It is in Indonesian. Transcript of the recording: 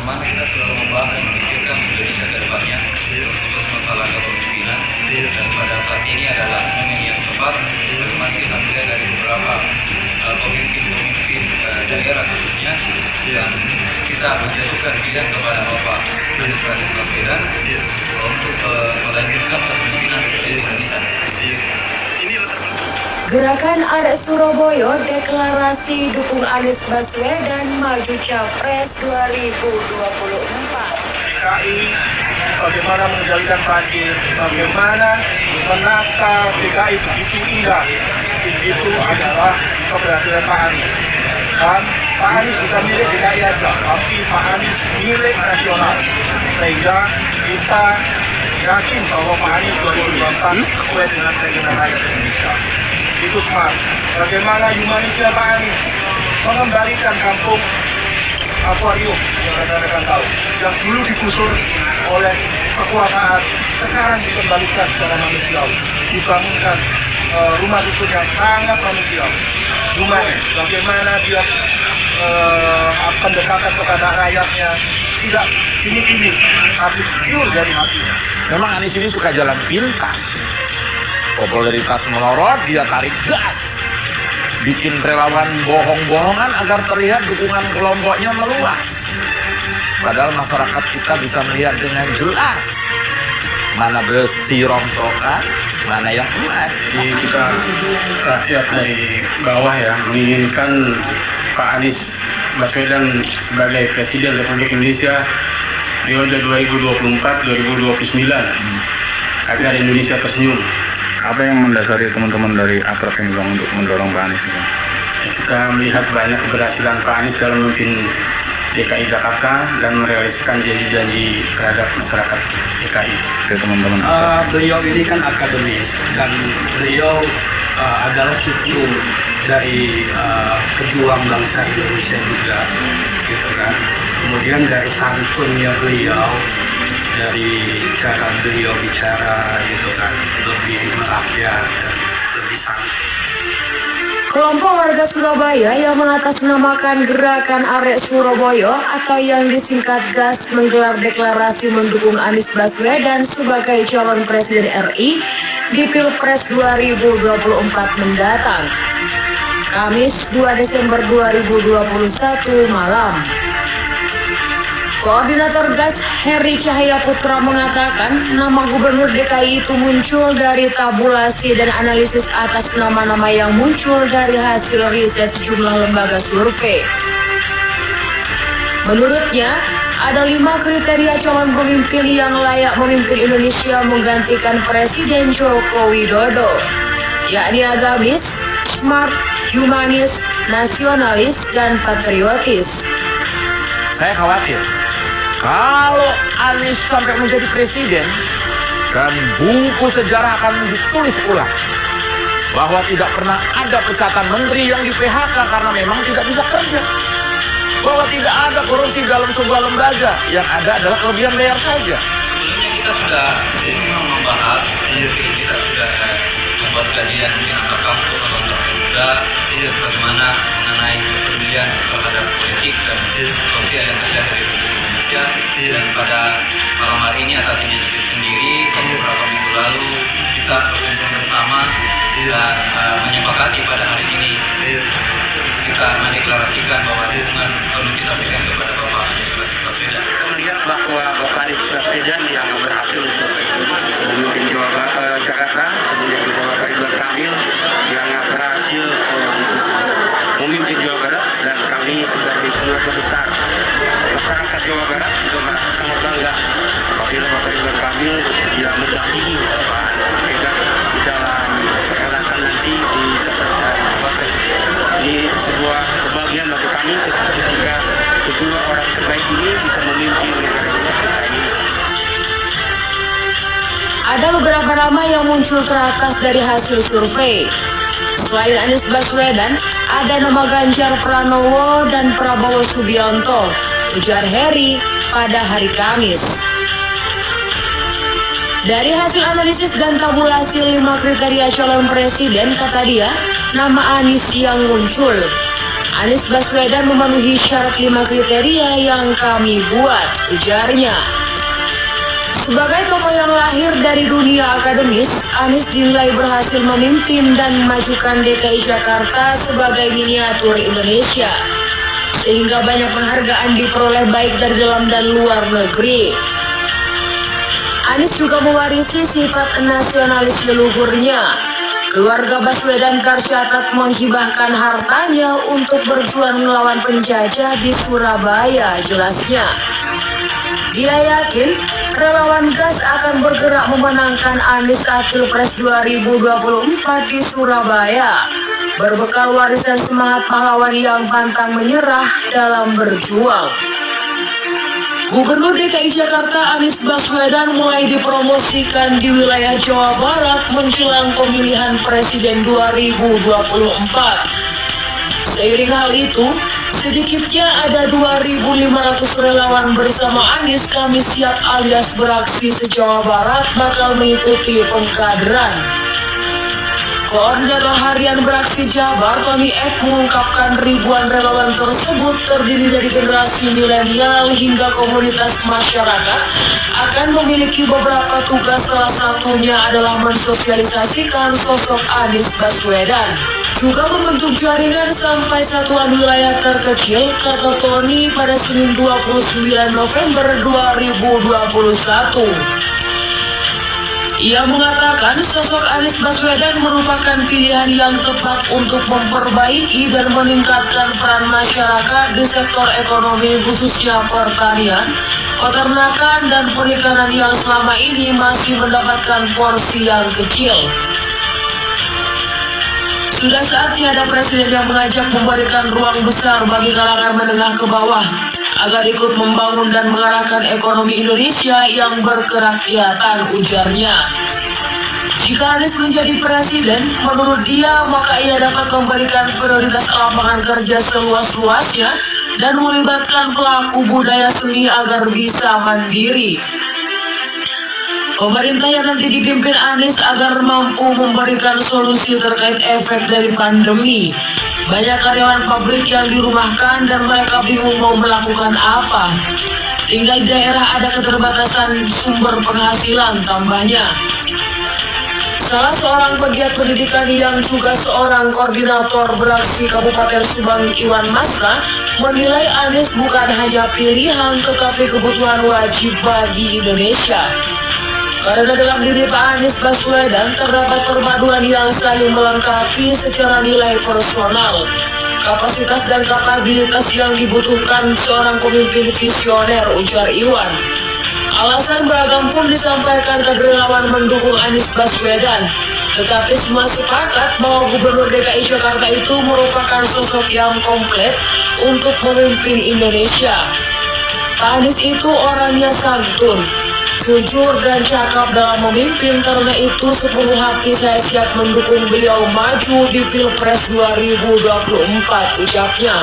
bagaimana kita selalu membahas dan memikirkan Indonesia ke depannya, khusus masalah kepemimpinan. Dan pada saat ini adalah momen yang tepat bagaimana kita melihat dari beberapa pemimpin daerah khususnya, dan kita menjatuhkan pilihan kepada Bapak Anies Rashid Baswedan untuk melanjutkan kepemimpinan Republik Indonesia. Gerakan Arek Surabaya deklarasi dukung Anies Baswedan maju Capres 2024. DKI, bagaimana mengendalikan banjir, bagaimana menata DKI begitu indah, itu adalah keberhasilan Pak Anies. Dan Pak Anies bukan milik DKI saja, tapi Pak Anies milik nasional. Sehingga kita yakin bahwa Pak Anies 2024 sesuai dengan keinginan rakyat Indonesia. Itu smart. Bagaimana humanisnya Pak Anies mengembalikan kampung akuarium yang rekan-rekan tahu, yang dulu digusur oleh kekuasaan, sekarang dikembalikan secara manusiawi, dibangunkan rumah susun yang sangat manusiawi, humanis. Bagaimana dia pendekatan kepada rakyatnya tidak gimmick, tapi pure dari hatinya. Memang Anies ini suka jalan pintas, popularitas melorot, dia tarik gas, bikin relawan bohong-bohongan agar terlihat dukungan kelompoknya meluas. Padahal masyarakat kita bisa melihat dengan jelas mana besi rongsokan, mana yang emas. Jadi kita rakyat dari bawah ya menginginkan Pak Anies Baswedan sebagai Presiden Republik Indonesia periode 2024-2029 agar Indonesia tersenyum. Apa yang mendasari teman-teman dari Akrab ini Bang untuk mendorong Pak Anies ini? Kita melihat banyak keberhasilan Pak Anies dalam memimpin DKI Jakarta dan merealisasikan janji-janji terhadap masyarakat DKI. Oke teman-teman. Beliau ini kan akademis dan beliau adalah cucu dari pejuang bangsa Indonesia juga, gitu kan. Kemudian dari santunnya beliau, dari cara beliau bicara, gitu kan, lebih merakyat dan lebih santun. Kelompok warga Surabaya yang mengatasnamakan Gerakan Arek Surabaya atau yang disingkat GAS menggelar deklarasi mendukung Anies Baswedan sebagai calon Presiden RI di Pilpres 2024 mendatang. Kamis 2 Desember 2021 malam. Koordinator GAS Heri Cahaya Putra mengatakan nama Gubernur DKI itu muncul dari tabulasi dan analisis atas nama-nama yang muncul dari hasil riset sejumlah lembaga survei. Menurutnya, ada 5 kriteria calon pemimpin yang layak memimpin Indonesia menggantikan Presiden Joko Widodo, yakni agamis, smart, humanis, nasionalis, dan patriotis. Saya khawatir kalau Anies sampai menjadi presiden dan buku sejarah akan ditulis ulang bahwa tidak pernah ada pecatan menteri yang di PHK karena memang tidak bisa kerja, bahwa tidak ada korupsi dalam sebuah lembaga, yang ada adalah kelebihan bayar saja. Sebelumnya kita sudah membahas, kita sudah membuat kajian mungkin antar kampus atau antar pemuda, bagaimana mengenai kepedulian terhadap politik dan sosial yang terjadi di Indonesia. Dan pada malam hari ini atas inisiatif sendiri, beberapa minggu lalu kita berkumpul bersama dan menyepakati pada hari ini kita mendeklarasikan bahwa dukungan penuh kita berikan kepada Bapak Anies Rashid Baswedan. Kita melihat bahwa Bapak Anies Baswedan yang berhasil untuk memimpin Jakarta, kemudian juga Bapak Ridwan Kamil yang berhasil memimpin Jawa Barat, dan kami sebagai keluarga besar masyarakat Jawa Barat juga merasa sangat bangga apabila Bapak Ridwan Kamil bersedia mendampingi Bapak Anies Baswedan di dalam perhelatan nanti di Capres. Ini sebuah kebahagiaan bagi kami ketika kedua orang terbaik ini bisa memimpin negara ini. Ada beberapa nama yang muncul teratas dari hasil survei. Selain Anies Baswedan, ada nama Ganjar Pranowo dan Prabowo Subianto, ujar Heri pada hari Kamis. Dari hasil analisis dan tabulasi 5 kriteria calon presiden, kata dia, nama Anies yang muncul. Anies Baswedan memenuhi syarat 5 kriteria yang kami buat, ujarnya. Sebagai tokoh yang lahir dari dunia akademis, Anies dinilai berhasil memimpin dan memajukan DKI Jakarta sebagai miniatur Indonesia, sehingga banyak penghargaan diperoleh baik dari dalam dan luar negeri. Anies juga mewarisi sifat nasionalis leluhurnya. Keluarga Baswedan tercatat menghibahkan hartanya untuk berjuang melawan penjajah di Surabaya, jelasnya. Dia yakin relawan GAS akan bergerak memenangkan Anies saat Pilpres 2024 di Surabaya, berbekal warisan semangat pahlawan yang pantang menyerah dalam berjuang. Gubernur DKI Jakarta Anies Baswedan mulai dipromosikan di wilayah Jawa Barat menjelang pemilihan Presiden 2024. Seiring hal itu, sedikitnya ada 2.500 relawan bersama Anies kami siap alias beraksi se-Jawa Barat bakal mengikuti pengkaderan. Koordinator Harian Beraksi Jabar, Tony F. mengungkapkan ribuan relawan tersebut terdiri dari generasi milenial hingga komunitas masyarakat akan memiliki beberapa tugas, salah satunya adalah mensosialisasikan sosok Anies Baswedan. Juga membentuk jaringan sampai satuan wilayah terkecil, kata Tony pada Senin 29 November 2021. Ia mengatakan sosok Anies Baswedan merupakan pilihan yang tepat untuk memperbaiki dan meningkatkan peran masyarakat di sektor ekonomi khususnya pertanian, peternakan, dan perikanan yang selama ini masih mendapatkan porsi yang kecil. Sudah saatnya ada presiden yang mengajak memberikan ruang besar bagi kalangan menengah ke bawah agar ikut membangun dan mengarahkan ekonomi Indonesia yang berkerakyatan, ujarnya. Jika Anies menjadi presiden, menurut dia, maka ia dapat memberikan prioritas lapangan kerja seluas-luasnya dan melibatkan pelaku budaya seni agar bisa mandiri. Pemerintah yang nanti dipimpin Anies agar mampu memberikan solusi terkait efek dari pandemi. Banyak karyawan pabrik yang dirumahkan dan mereka bingung mau melakukan apa. Tinggal di daerah ada keterbatasan sumber penghasilan, tambahnya. Salah seorang pegiat pendidikan yang juga seorang koordinator beraksi Kabupaten Subang, Iwan Masra, menilai Anies bukan hanya pilihan tetapi kebutuhan wajib bagi Indonesia. Karena dalam diri Pak Anies Baswedan terdapat perpaduan yang saling melengkapi secara nilai personal, kapasitas dan kapabilitas yang dibutuhkan seorang pemimpin visioner, ujar Iwan. Alasan beragam pun disampaikan ke relawan mendukung Anies Baswedan, tetapi semua sepakat bahwa Gubernur DKI Jakarta itu merupakan sosok yang komplit untuk memimpin Indonesia. Pak Anies itu orangnya santun, jujur dan cakap dalam memimpin, karena itu sepenuh hati saya siap mendukung beliau maju di Pilpres 2024, ucapnya.